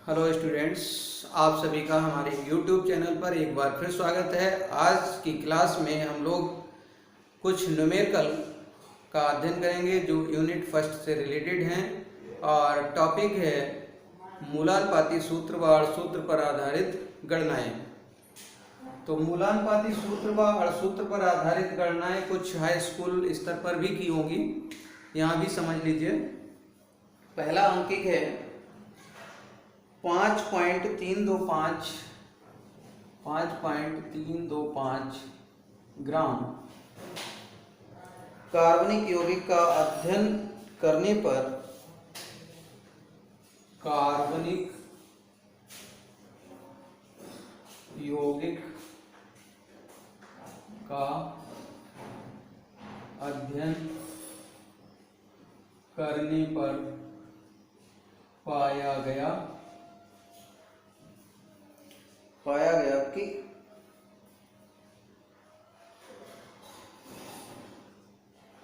Hello students, आप सभी का हमारे YouTube चैनल पर एक बार फिर स्वागत है। आज की क्लास में हम लोग कुछ न्यूमेरिकल का अध्ययन करेंगे जो यूनिट फर्स्ट से रिलेटेड हैं और टॉपिक है मूलानुपाती सूत्र व अड़सूत्र पर आधारित गणनाएं। तो मूलानुपाती सूत्र व अड़सूत्र पर आधारित गणनाएं कुछ हाई स्कूल स्तर पर भी की होंगी, यहाँ भी समझ लीजिए। पहला अंकित है 5.325 ग्राम कार्बनिक यौगिक का अध्ययन करने पर कार्बनिक यौगिक का अध्ययन करने पर पाया गया कि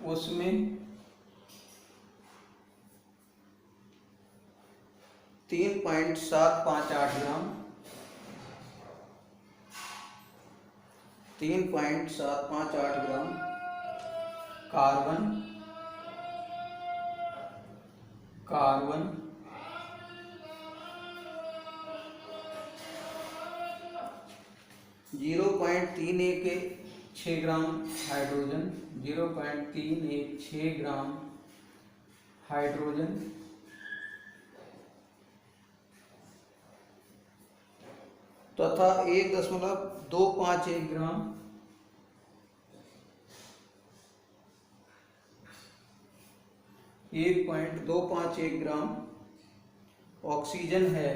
उसमें 3.758 gram carbon 0.316 gram hydrogen 0.316 gram hydrogen तथा 1.251 ग्राम 1.251 ग्राम ऑक्सीजन है।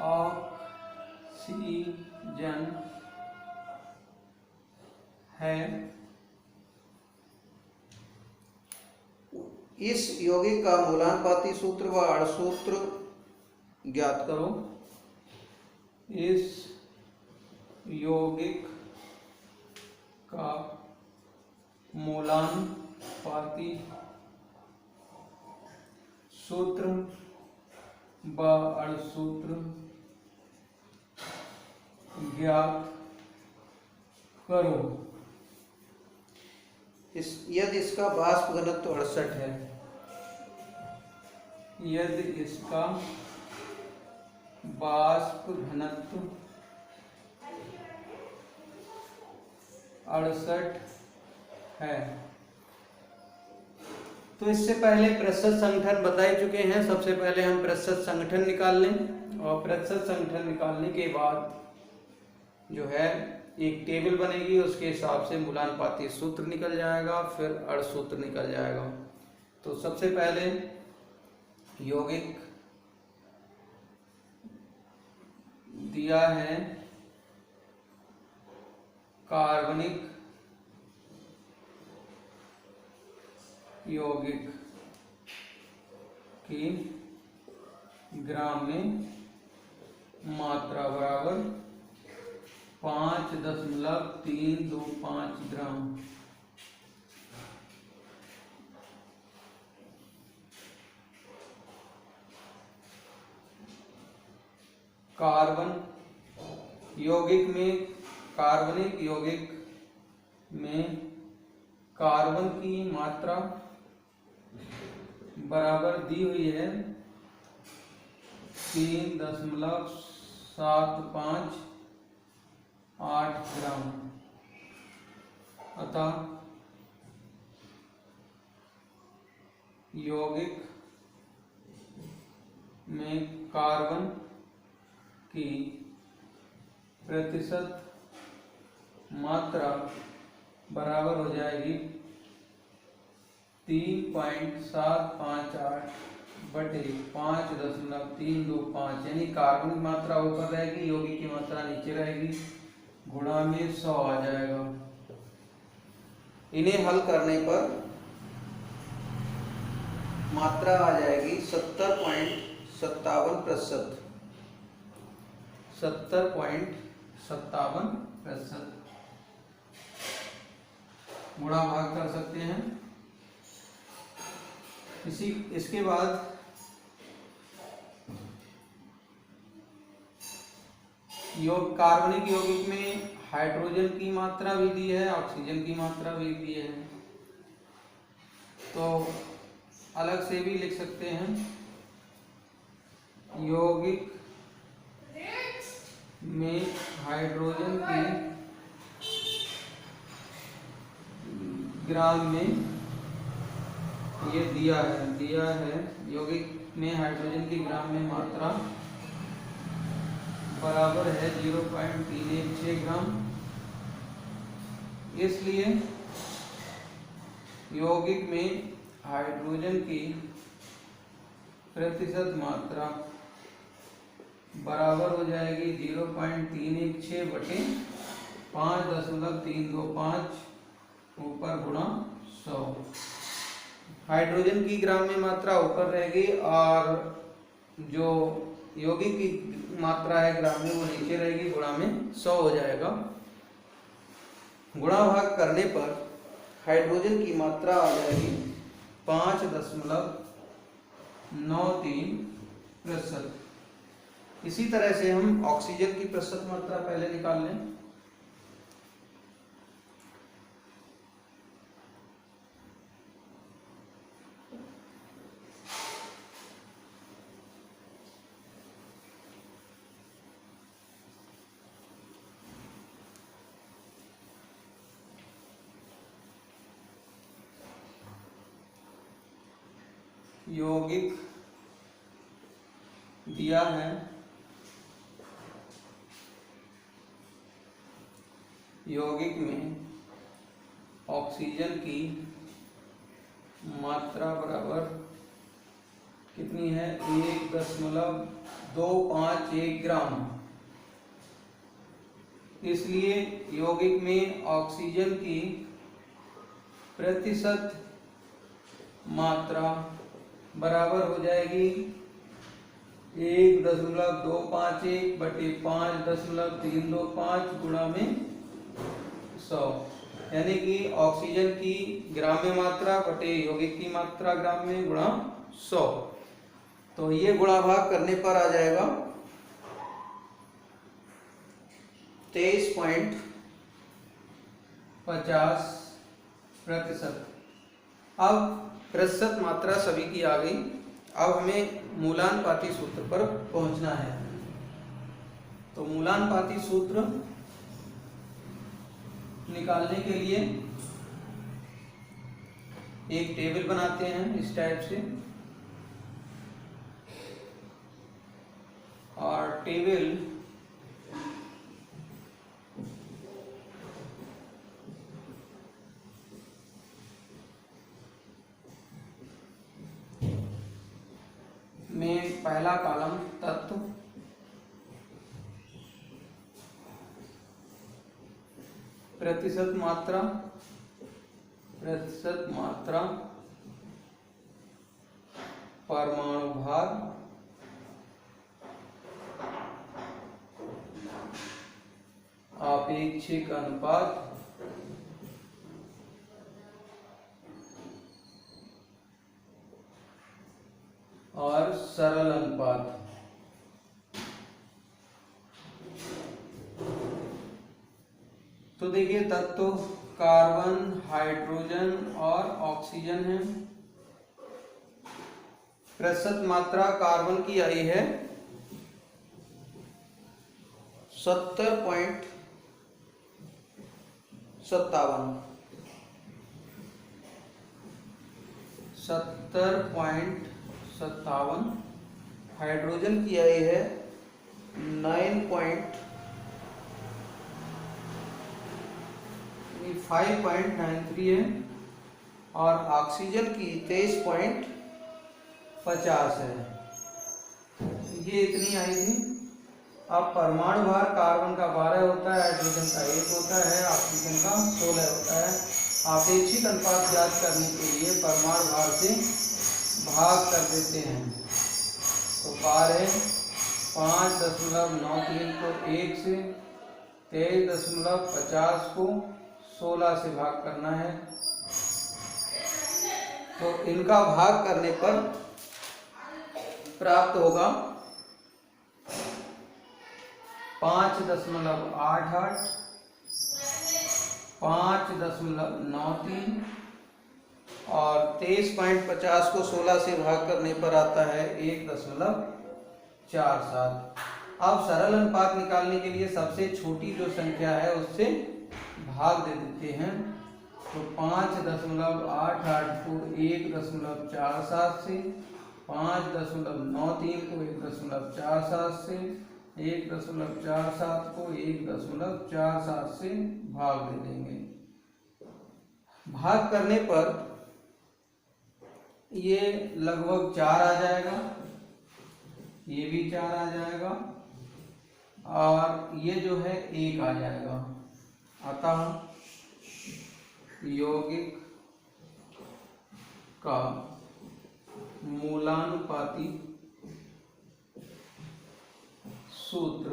ऑक्सीजन है। इस यौगिक का मूलानुपाती सूत्र व अड़सूत्र ज्ञात करो। इस यौगिक का मूलानुपाती सूत्र व अड़सूत्र ज्ञात करो। यदि इसका वाष्प घनत्व 68 है, यदि इसका वाष्प घनत्व 68 है तो इससे पहले प्रतिशत संगठन बता ही चुके हैं। सबसे पहले हम प्रतिशत संगठन निकाल लें और प्रतिशत संगठन निकालने के बाद जो है एक टेबल बनेगी, उसके हिसाब से मूलानुपाती सूत्र निकल जाएगा, फिर अड़सूत्र निकल जाएगा। तो सबसे पहले यौगिक दिया है कार्बनिक यौगिक की ग्राम में मात्रा बराबर 5.325 ग्राम। कार्बन यौगिक में कार्बनिक यौगिक में कार्बन की मात्रा बराबर दी हुई है 3.758 ग्राम। अतः यौगिक में कार्बन की प्रतिशत मात्रा बराबर हो जाएगी 3.758 बटे 5.325, यानी कार्बन की मात्रा ऊपर रहेगी, यौगिक की मात्रा नीचे रहेगी, गुणा में 100 आ जाएगा। इन्हें हल करने पर मात्रा आ जाएगी 70.57%। 70.57%। गुणा भाग कर सकते हैं। इसके बाद कार्बनिक यौगिक में हाइड्रोजन की मात्रा भी दी है, ऑक्सीजन की मात्रा भी दी है, तो अलग से भी लिख सकते हैं। यौगिक में हाइड्रोजन की ग्राम में, ये दिया है यौगिक में हाइड्रोजन की ग्राम में मात्रा बराबर है 0.316 ग्राम। इसलिए यौगिक में हाइड्रोजन की प्रतिशत मात्रा बराबर हो जाएगी 0.316 बटे 5.325 ऊपर गुणा 100। हाइड्रोजन की ग्राम में मात्रा ऊपर रहेगी और जो यौगिक की मात्रा है ग्राम में वो नीचे रहेगी, गुणा में 100 हो जाएगा। गुणा भाग करने पर हाइड्रोजन की मात्रा आ जाएगी 5.93%। इसी तरह से हम ऑक्सीजन की प्रतिशत मात्रा पहले निकाल लें। यौगिक दिया है, यौगिक में ऑक्सीजन की मात्रा बराबर कितनी है 1.251 ग्राम। इसलिए यौगिक में ऑक्सीजन की प्रतिशत मात्रा बराबर हो जाएगी 1.251 बटे 5.325 गुणा में 100, यानी कि ऑक्सीजन की ग्राम में मात्रा बटे यौगिक की मात्रा ग्राम में गुणा 100। तो ये गुणा भाग करने पर आ जाएगा 23.50%। अब प्रतिशत मात्रा सभी की आ गई। अब हमें मूलानुपाती सूत्र पर पहुंचना है। तो मूलानुपाती सूत्र निकालने के लिए एक टेबल बनाते हैं इस टाइप से, और टेबल में पहला कॉलम तत्व, प्रतिशत मात्रा, परमाणु भार, आपेक्षिक अनुपात, और सरल अनुपात। तो देखिए तत्व कार्बन, हाइड्रोजन और ऑक्सीजन है। प्रतिशत मात्रा कार्बन की आई है 70.57। हाइड्रोजन की आई है 5.93 है, और ऑक्सीजन की 23.50 है। ये इतनी आई थी। अब परमाणु भार कार्बन का 12 होता है, हाइड्रोजन का 1 होता है, ऑक्सीजन का 16 होता है। आपेक्षिक अनुपात ज्ञात करने के लिए परमाणु भार से भाग कर देते हैं। तो 5.93 को 1 से, 23.50 को 16 से भाग करना है। तो इनका भाग करने पर प्राप्त होगा 5.88, 5.93 और 23.50 को 16 से भाग करने पर आता है 1.47। अब सरल अनुपात निकालने के लिए सबसे छोटी जो संख्या है उससे भाग दे देते हैं। तो 5.88 को 1.47 से, 5.93 को 1.47 से, 1.47 को 1.47 से भाग दे देंगे। भाग करने पर ये लगभग 4 आ जाएगा, ये भी 4 आ जाएगा और ये जो है 1 आ जाएगा। अतः यौगिक का मूलानुपाती सूत्र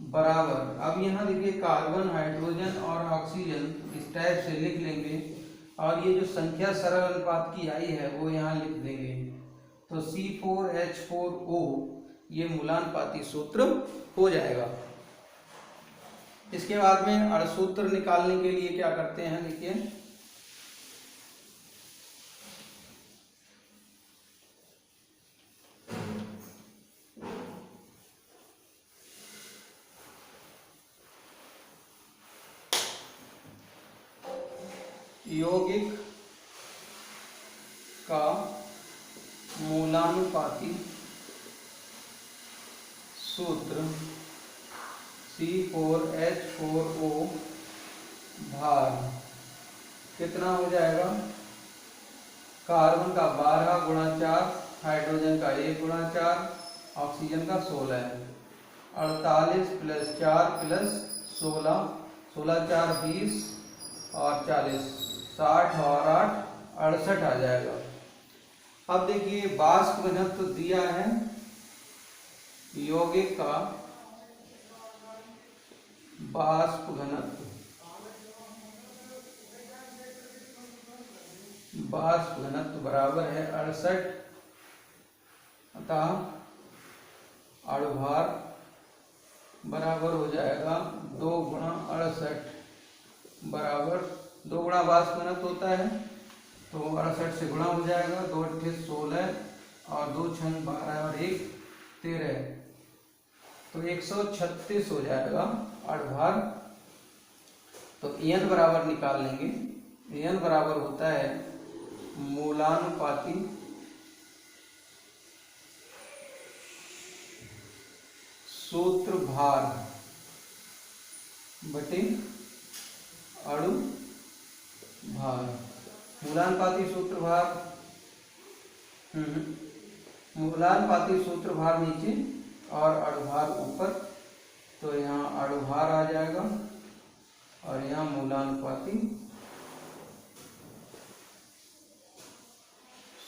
बराबर, अब यहाँ देखिए कार्बन, हाइड्रोजन और ऑक्सीजन इस टाइप से लिख लेंगे और ये जो संख्या सरल अनुपात की आई है वो यहाँ लिख देंगे। तो C4H4O ये मूलानुपाती सूत्र हो जाएगा। इसके बाद में अणुसूत्र निकालने के लिए क्या करते हैं, देखिए यौगिक का मूलानुपाती सूत्र C4H4O भार कितना हो जाएगा, कार्बन का 12 गुणा 4, हाइड्रोजन का 1 गुणा 4, ऑक्सीजन का 16 है। 48 प्लस 4 प्लस 16, 16 4 20 और 40, 60 और 8 68 आ जाएगा। अब देखिए वाष्प घनत्व तो दिया है, यौगिक का वाष्प घनत्व, वाष्प घनत्व बराबर है 68, अतः अणुभार बराबर हो जाएगा 2 गुणा 68 बराबर 2 गुणा वाष्प घनत्व होता है तो 68 से गुणा हो जाएगा। 2 8 16 और 2 6 12 और 1 13, तो 136 हो जाएगा अणुभार। तो n बराबर निकाल लेंगे, n बराबर होता है मूलानुपाती सूत्र भार बटे अणु भार। मूलानुपाती सूत्र भार, मूलानुपाती सूत्र भार नीचे और अणुभार ऊपर, तो यहाँ अणुभार आ जाएगा और यहाँ मूलानुपाती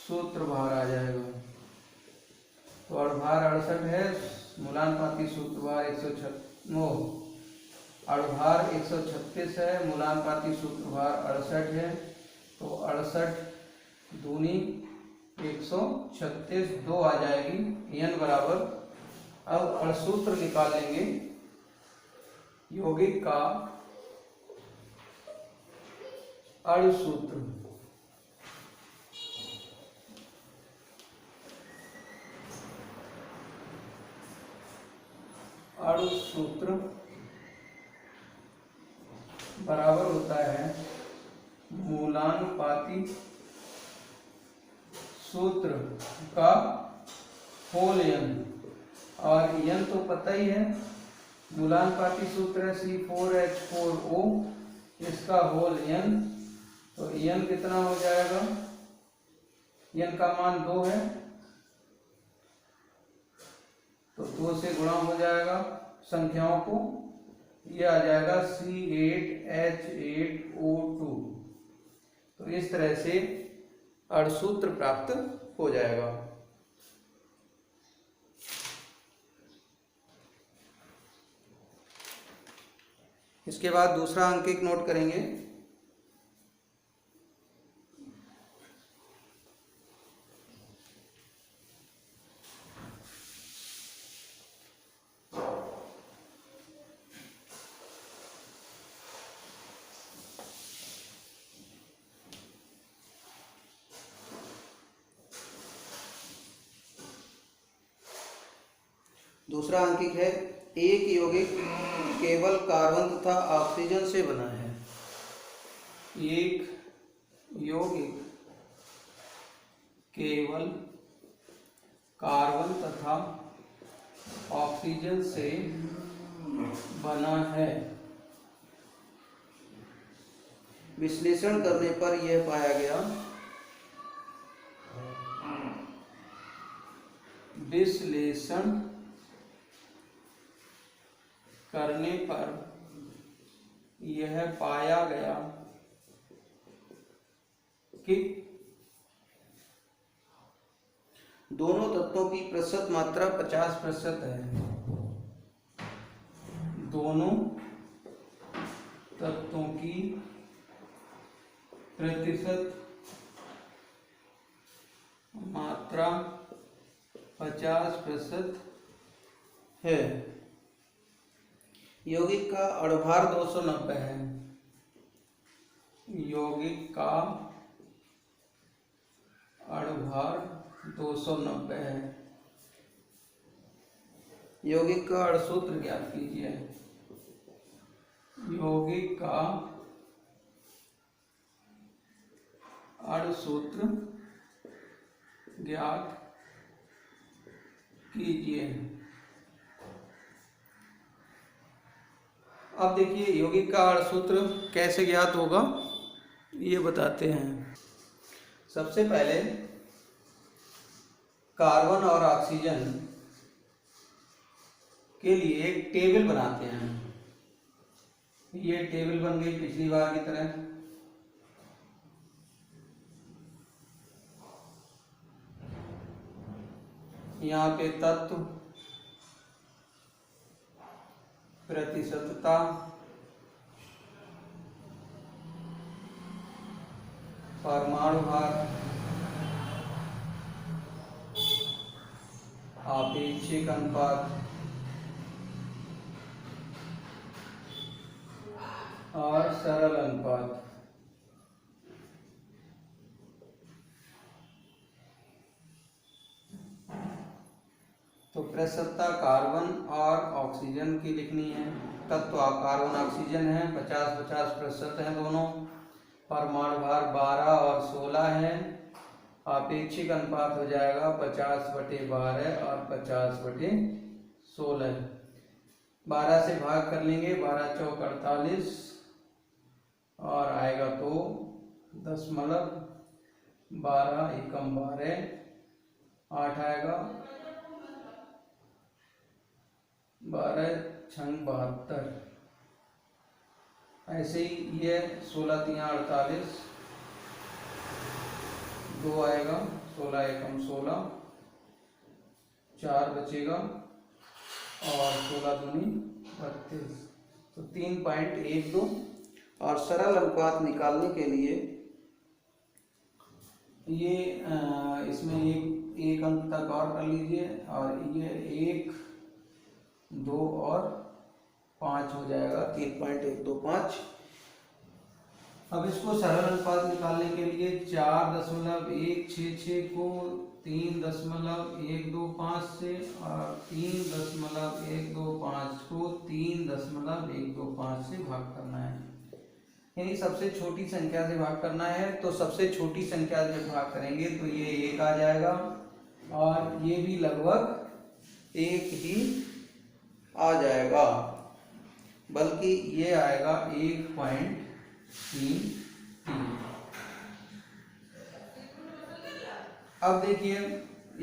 सूत्र भार आ जाएगा। तो अणुभार 68 है, मूलानुपाती सूत्र भार 136, अणुभार 136 है, मूलानुपाती सूत्र भार 68 है। तो 68 दूनी 136, 2 आ जाएगी, n बराबर। अब अणुसूत्र निकाल लेंगे, यौगिक का अणुसूत्र, अणुसूत्र बराबर होता है मूलानुपाती सूत्र का होल n, और n तो पता ही है, मूलानुपाती सूत्र है C4H4O, इसका होल n, तो n कितना हो जाएगा, n का मान 2 है तो 2 से गुणा हो जाएगा संख्याओं को, ये आ जाएगा C8H8O2। तो इस तरह से अणुसूत्र प्राप्त हो जाएगा। इसके बाद दूसरा अंक एक नोट करेंगे, दूसरा अंकिक है, एक यौगिक केवल कार्बन तथा ऑक्सीजन से बना है। एक यौगिक केवल कार्बन तथा ऑक्सीजन से बना है। विश्लेषण करने पर यह पाया गया, विश्लेषण करने पर यह पाया गया कि दोनों तत्वों की प्रतिशत मात्रा 50% है। दोनों तत्वों की प्रतिशत मात्रा 50% है। यौगिक का अणुभार 290 है। यौगिक का अणुभार 290 है। यौगिक का अणुसूत्र ज्ञात कीजिए। यौगिक का अणुसूत्र ज्ञात कीजिए। अब देखिए यौगिक का अणुसूत्र कैसे ज्ञात होगा ये बताते हैं। सबसे पहले कार्बन और ऑक्सीजन के लिए एक टेबल बनाते हैं। ये टेबल बन गई पिछली बार की तरह। यहाँ पे तत्व, प्रतिशतता, परमाणु भार, आपेक्षिक अनुपात और सरल अनुपात। तो प्रतिशतता कार्बन और ऑक्सीजन की लिखनी है। तत्व कार्बन ऑक्सीजन है, 50-50% है दोनों। परमाणु भार 12 और 16 है। आपेक्षिक अनुपात हो जाएगा 50/12 और 50/16। 12 से भाग कर लेंगे, 12 चौक 48 और आएगा तो 10/12 एकम 12, 8 आएगा, 12 छंग 72। ऐसे ही ये 16 3 48, 2 आएगा, 16 एकम 16, 4 बचेगा और 16 दूनी 32, तो 3.12। और सरल अनुपात निकालने के लिए ये इसमें एक अंक तक और कर लीजिए और ये 1, 2 और 5 हो जाएगा, 3.125। अब इसको सरल अनुपात निकालने के लिए 4.166 को 3.125 से और 3.125 को 3.125 से भाग करना है। यानी सबसे छोटी संख्या से भाग करना है। तो सबसे छोटी संख्या से भाग करेंगे तो ये 1 आ जाएगा और ये भी लगभग 1 ही आ जाएगा, बल्कि ये आएगा 1.33। अब देखिए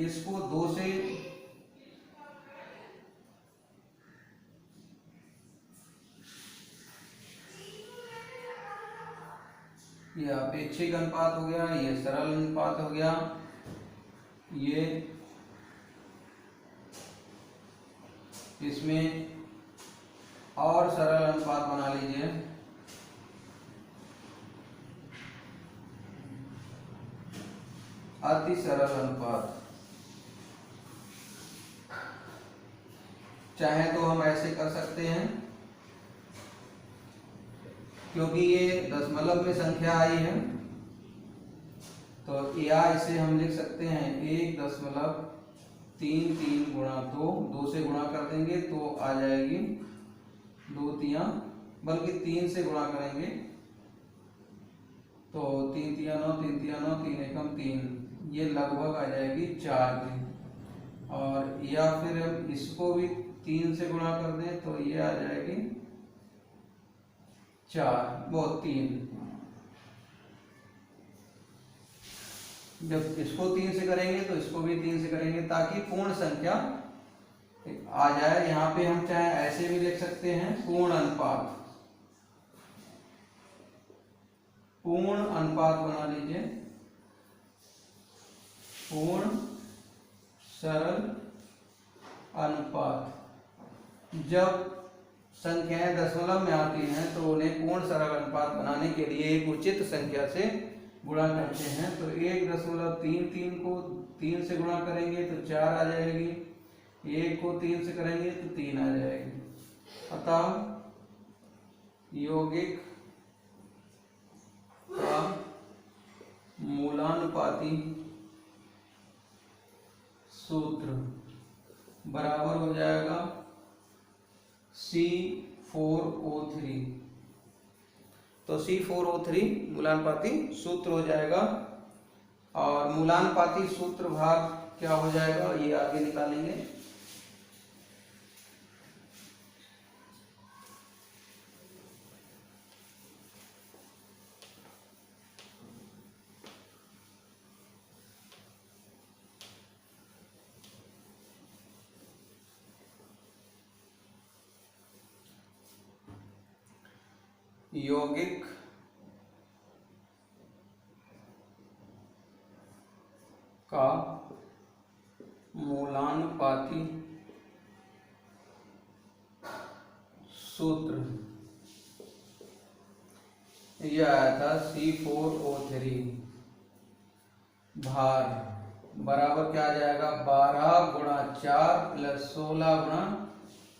इसको 2 से ये अपेक्षिक अनुपात हो गया, ये सरल अनुपात हो गया, ये इसमें और सरल अनुपात बना लीजिए। अति सरल अनुपात, चाहे तो हम ऐसे कर सकते हैं, क्योंकि ये दशमलव में संख्या आई है तो या इसे हम लिख सकते हैं 1.33 3 3 गुणा 2, 2 से गुणा कर देंगे तो आ जाएगी 2 तिया, बल्कि 3 से गुणा करेंगे तो 3 तिया 9, 3 तिया 9, 3 एकम 3, ये लगभग आ जाएगी 4 की। और या फिर हम इसको भी 3 से गुणा कर दें तो ये आ जाएगी 4 वो 3। जब इसको 3 से करेंगे तो इसको भी 3 से करेंगे ताकि पूर्ण संख्या आ जाए। यहाँ पे हम चाहे ऐसे भी लिख सकते हैं पूर्ण अनुपात, पूर्ण अनुपात बना लीजिए, पूर्ण सरल अनुपात। जब संख्याएं दशमलव में आती हैं तो उन्हें पूर्ण सरल अनुपात बनाने के लिए एक उचित संख्या से गुणा करते हैं। तो 1.33 को 3 से गुणा करेंगे तो 4 आ जाएगी, 1 को 3 से करेंगे तो 3 आ जाएगी। अतः यौगिक का मूलानुपाती सूत्र बराबर हो जाएगा C4O3। तो C4O3 मूलानुपाती सूत्र हो जाएगा। और मूलानुपाती सूत्र भाग क्या हो जाएगा ये आगे निकालेंगे। यौगिक का मूलानुपाती सूत्र यह आया था C4O3। भार बराबर क्या आ जाएगा 12 गुणा 4 प्लस 16 गुणा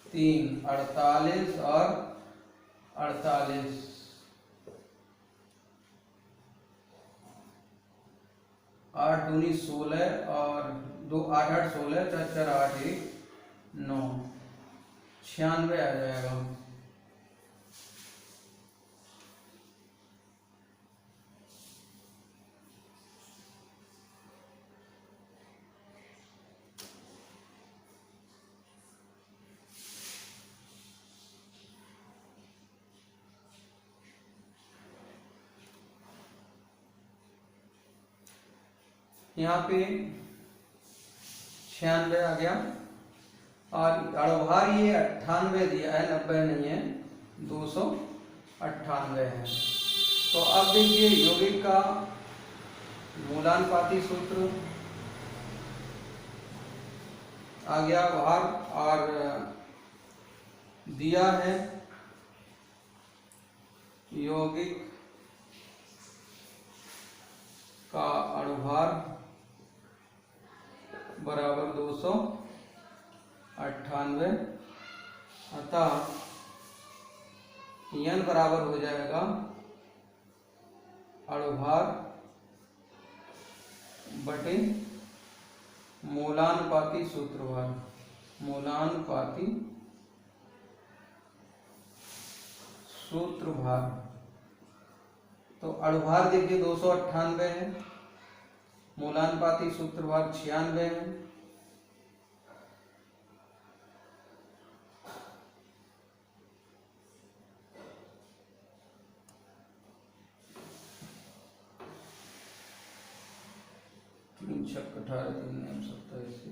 3, 48 और 48। 8 दूनी 16 और 2 8 8 16, 4 4 8 1 9, 96 आ जाएगा। यहाँ पे 96 आ गया। और अड़भार ये 98 दिया है, 90 नहीं है, 298 है। तो अब देखिए यौगिक का मूलानुपाती सूत्र आ गया बाहर और दिया है यौगिक का अणुभार बराबर 298। अतः n बराबर हो जाएगा अणुभार बटे मूलानुपाती सूत्रभार, मूलानुपाती सूत्रभार। तो अणुभार देखिए 298 है, मूलानुपाती सूत्रभार 96 है। छक 18 3 27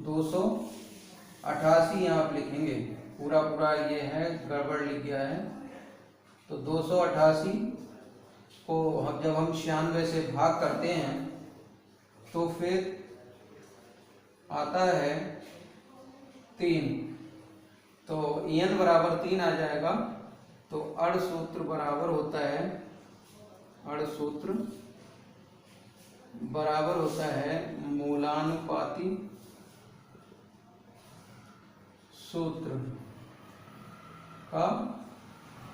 288 यहाँ आप लिखेंगे, पूरा पूरा ये है गड़बड़ लिख गया है। तो 288 को जब हम 96 से भाग करते हैं तो फिर आता है 3, तो n बराबर 3 आ जाएगा। तो अड़ सूत्र बराबर होता है, अड़ सूत्र बराबर होता है मूलानुपाती सूत्र का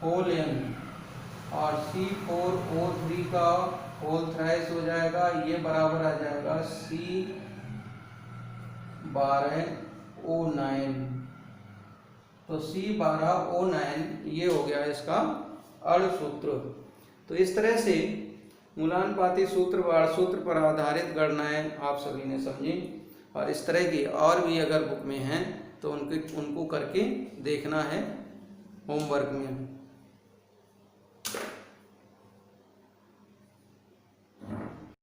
होल n और C4O3 का होल थ्राइस हो जाएगा। ये बराबर आ जाएगा C 12O9, तो C12O9 ये हो गया इसका अड़ सूत्र। तो इस तरह से मूलानुपाती सूत्र व अड़ सूत्र पर आधारित गणनाएं आप सभी ने समझी, और इस तरह की और भी अगर बुक में हैं तो उनको करके देखना है होमवर्क में।